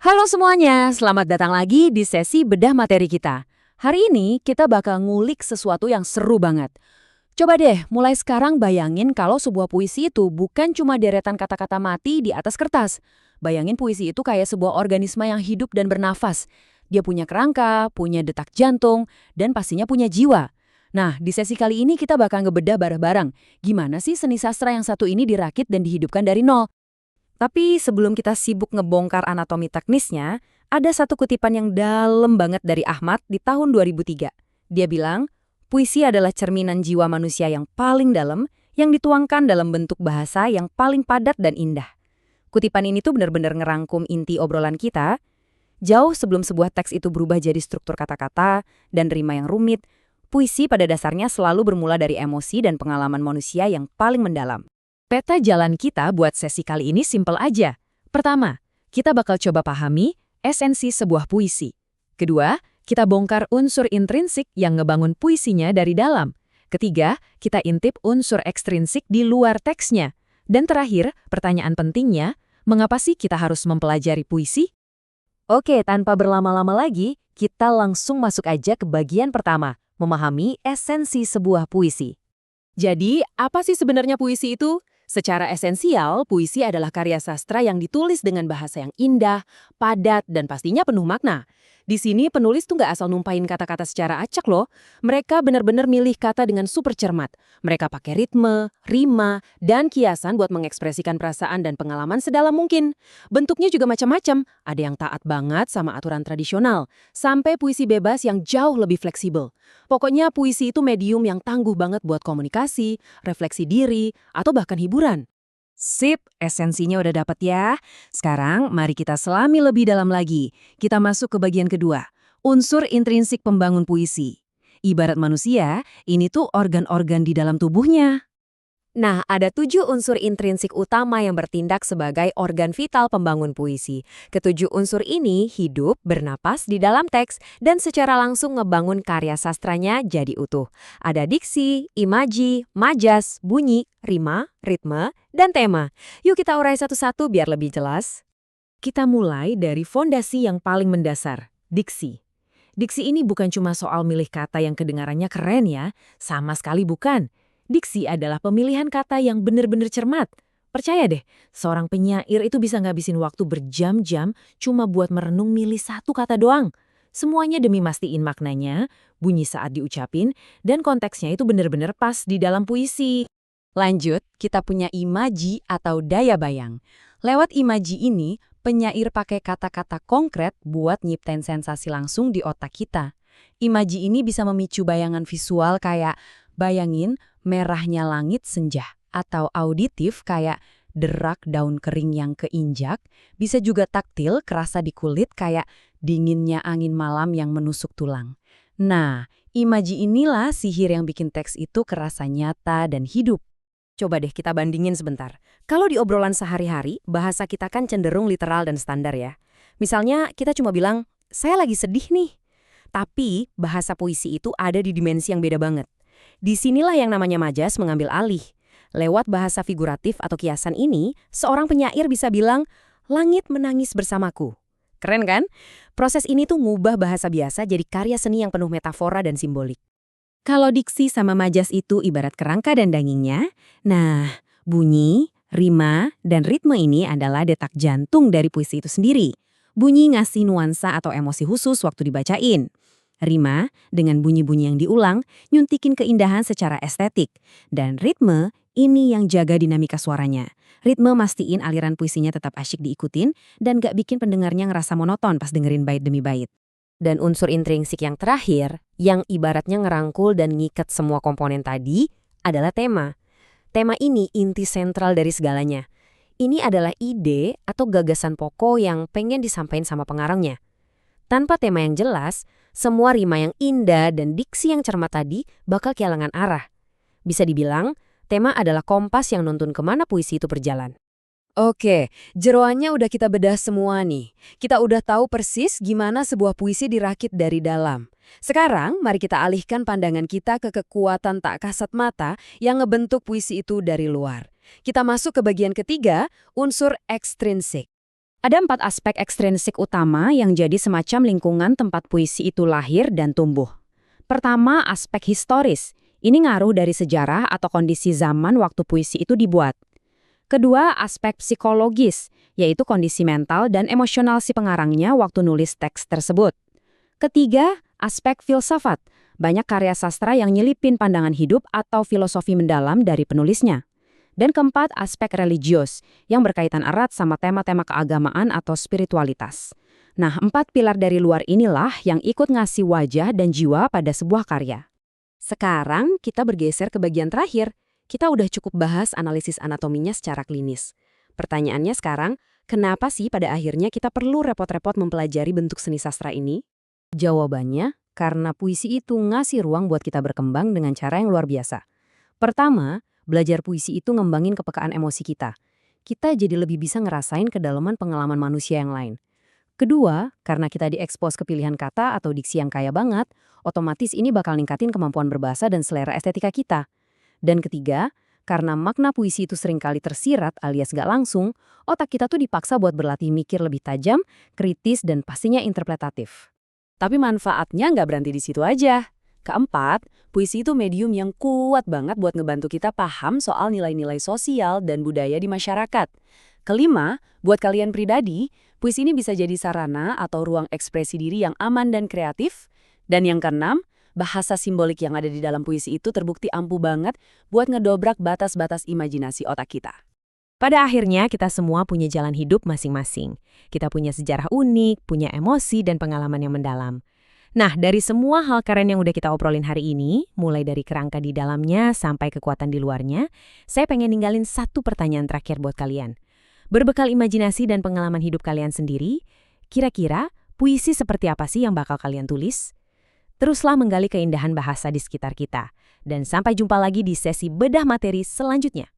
Halo semuanya, selamat datang lagi di sesi bedah materi kita. Hari ini kita bakal ngulik sesuatu yang seru banget. Coba deh, mulai sekarang bayangin kalau sebuah puisi itu bukan cuma deretan kata-kata mati di atas kertas. Bayangin puisi itu kayak sebuah organisme yang hidup dan bernafas. Dia punya kerangka, punya detak jantung, dan pastinya punya jiwa. Nah, di sesi kali ini kita bakal ngebedah bareng-bareng. Gimana sih seni sastra yang satu ini dirakit dan dihidupkan dari nol? Tapi sebelum kita sibuk ngebongkar anatomi teknisnya, ada satu kutipan yang dalam banget dari Ahmad di tahun 2003. Dia bilang, puisi adalah cerminan jiwa manusia yang paling dalam, yang dituangkan dalam bentuk bahasa yang paling padat dan indah. Kutipan ini tuh benar-benar ngerangkum inti obrolan kita. Jauh sebelum sebuah teks itu berubah jadi struktur kata-kata dan rima yang rumit, puisi pada dasarnya selalu bermula dari emosi dan pengalaman manusia yang paling mendalam. Peta jalan kita buat sesi kali ini simpel aja. Pertama, kita bakal coba pahami esensi sebuah puisi. Kedua, kita bongkar unsur intrinsik yang ngebangun puisinya dari dalam. Ketiga, kita intip unsur ekstrinsik di luar teksnya. Dan terakhir, pertanyaan pentingnya, mengapa sih kita harus mempelajari puisi? Oke, tanpa berlama-lama lagi, kita langsung masuk aja ke bagian pertama, memahami esensi sebuah puisi. Jadi, apa sih sebenarnya puisi itu? Secara esensial, puisi adalah karya sastra yang ditulis dengan bahasa yang indah, padat, dan pastinya penuh makna. Di sini penulis tuh nggak asal numpain kata-kata secara acak loh. Mereka benar-benar milih kata dengan super cermat. Mereka pakai ritme, rima, dan kiasan buat mengekspresikan perasaan dan pengalaman sedalam mungkin. Bentuknya juga macam-macam. Ada yang taat banget sama aturan tradisional, sampai puisi bebas yang jauh lebih fleksibel. Pokoknya puisi itu medium yang tangguh banget buat komunikasi, refleksi diri, atau bahkan hiburan. Sip, esensinya udah dapet ya. Sekarang mari kita selami lebih dalam lagi. Kita masuk ke bagian kedua, unsur intrinsik pembangun puisi. Ibarat manusia, ini tuh organ-organ di dalam tubuhnya. Nah, ada 7 unsur intrinsik utama yang bertindak sebagai organ vital pembangun puisi. Ketujuh unsur ini hidup, bernapas di dalam teks, dan secara langsung ngebangun karya sastranya jadi utuh. Ada diksi, imaji, majas, bunyi, rima, ritme, dan tema. Yuk kita urai satu-satu biar lebih jelas. Kita mulai dari fondasi yang paling mendasar, diksi. Diksi ini bukan cuma soal milih kata yang kedengarannya keren ya, sama sekali bukan. Diksi adalah pemilihan kata yang benar-benar cermat. Percaya deh, seorang penyair itu bisa ngabisin waktu berjam-jam cuma buat merenung milih satu kata doang. Semuanya demi mastiin maknanya, bunyi saat diucapin, dan konteksnya itu benar-benar pas di dalam puisi. Lanjut, kita punya imaji atau daya bayang. Lewat imaji ini, penyair pakai kata-kata konkret buat nyiptain sensasi langsung di otak kita. Imaji ini bisa memicu bayangan visual kayak bayangin merahnya langit senja, atau auditif kayak derak daun kering yang keinjak, bisa juga taktil kerasa di kulit kayak dinginnya angin malam yang menusuk tulang. Nah, imaji inilah sihir yang bikin teks itu kerasa nyata dan hidup. Coba deh kita bandingin sebentar. Kalau di obrolan sehari-hari, bahasa kita kan cenderung literal dan standar ya. Misalnya kita cuma bilang, saya lagi sedih nih. Tapi bahasa puisi itu ada di dimensi yang beda banget. Disinilah yang namanya majas mengambil alih. Lewat bahasa figuratif atau kiasan ini, seorang penyair bisa bilang, langit menangis bersamaku. Keren kan? Proses ini tuh ngubah bahasa biasa jadi karya seni yang penuh metafora dan simbolik. Kalau diksi sama majas itu ibarat kerangka dan dagingnya, nah bunyi, rima, dan ritme ini adalah detak jantung dari puisi itu sendiri. Bunyi ngasih nuansa atau emosi khusus waktu dibacain. Rima, dengan bunyi-bunyi yang diulang, nyuntikin keindahan secara estetik. Dan ritme, ini yang jaga dinamika suaranya. Ritme mastiin aliran puisinya tetap asyik diikutin dan gak bikin pendengarnya ngerasa monoton pas dengerin bait demi bait. Dan unsur intrinsik yang terakhir, yang ibaratnya ngerangkul dan ngikat semua komponen tadi, adalah tema. Tema ini inti sentral dari segalanya. Ini adalah ide atau gagasan pokok yang pengen disampaikan sama pengarangnya. Tanpa tema yang jelas, semua rima yang indah dan diksi yang cermat tadi bakal kehilangan arah. Bisa dibilang, tema adalah kompas yang nuntun kemana puisi itu berjalan. Oke, jeroannya udah kita bedah semua nih. Kita udah tahu persis gimana sebuah puisi dirakit dari dalam. Sekarang, mari kita alihkan pandangan kita ke kekuatan tak kasat mata yang ngebentuk puisi itu dari luar. Kita masuk ke bagian ketiga, unsur ekstrinsik. Ada 4 aspek ekstrinsik utama yang jadi semacam lingkungan tempat puisi itu lahir dan tumbuh. Pertama, aspek historis. Ini ngaruh dari sejarah atau kondisi zaman waktu puisi itu dibuat. Kedua, aspek psikologis, yaitu kondisi mental dan emosional si pengarangnya waktu nulis teks tersebut. Ketiga, aspek filsafat. Banyak karya sastra yang nyelipin pandangan hidup atau filosofi mendalam dari penulisnya. Dan keempat, aspek religius, yang berkaitan erat sama tema-tema keagamaan atau spiritualitas. Nah, 4 pilar dari luar inilah yang ikut ngasih wajah dan jiwa pada sebuah karya. Sekarang kita bergeser ke bagian terakhir. Kita udah cukup bahas analisis anatominya secara klinis. Pertanyaannya sekarang, kenapa sih pada akhirnya kita perlu repot-repot mempelajari bentuk seni sastra ini? Jawabannya, karena puisi itu ngasih ruang buat kita berkembang dengan cara yang luar biasa. Pertama, belajar puisi itu ngembangin kepekaan emosi kita. Kita jadi lebih bisa ngerasain kedalaman pengalaman manusia yang lain. Kedua, karena kita diekspos ke pilihan kata atau diksi yang kaya banget, otomatis ini bakal ningkatin kemampuan berbahasa dan selera estetika kita. Dan ketiga, karena makna puisi itu seringkali tersirat alias gak langsung, otak kita tuh dipaksa buat berlatih mikir lebih tajam, kritis, dan pastinya interpretatif. Tapi manfaatnya nggak berhenti di situ aja. Keempat, puisi itu medium yang kuat banget buat ngebantu kita paham soal nilai-nilai sosial dan budaya di masyarakat. Kelima, buat kalian pribadi, puisi ini bisa jadi sarana atau ruang ekspresi diri yang aman dan kreatif. Dan yang keenam, bahasa simbolik yang ada di dalam puisi itu terbukti ampuh banget buat ngedobrak batas-batas imajinasi otak kita. Pada akhirnya, kita semua punya jalan hidup masing-masing. Kita punya sejarah unik, punya emosi dan pengalaman yang mendalam. Nah, dari semua hal keren yang udah kita obrolin hari ini, mulai dari kerangka di dalamnya sampai kekuatan di luarnya, saya pengen ninggalin satu pertanyaan terakhir buat kalian. Berbekal imajinasi dan pengalaman hidup kalian sendiri, kira-kira puisi seperti apa sih yang bakal kalian tulis? Teruslah menggali keindahan bahasa di sekitar kita. Dan sampai jumpa lagi di sesi bedah materi selanjutnya.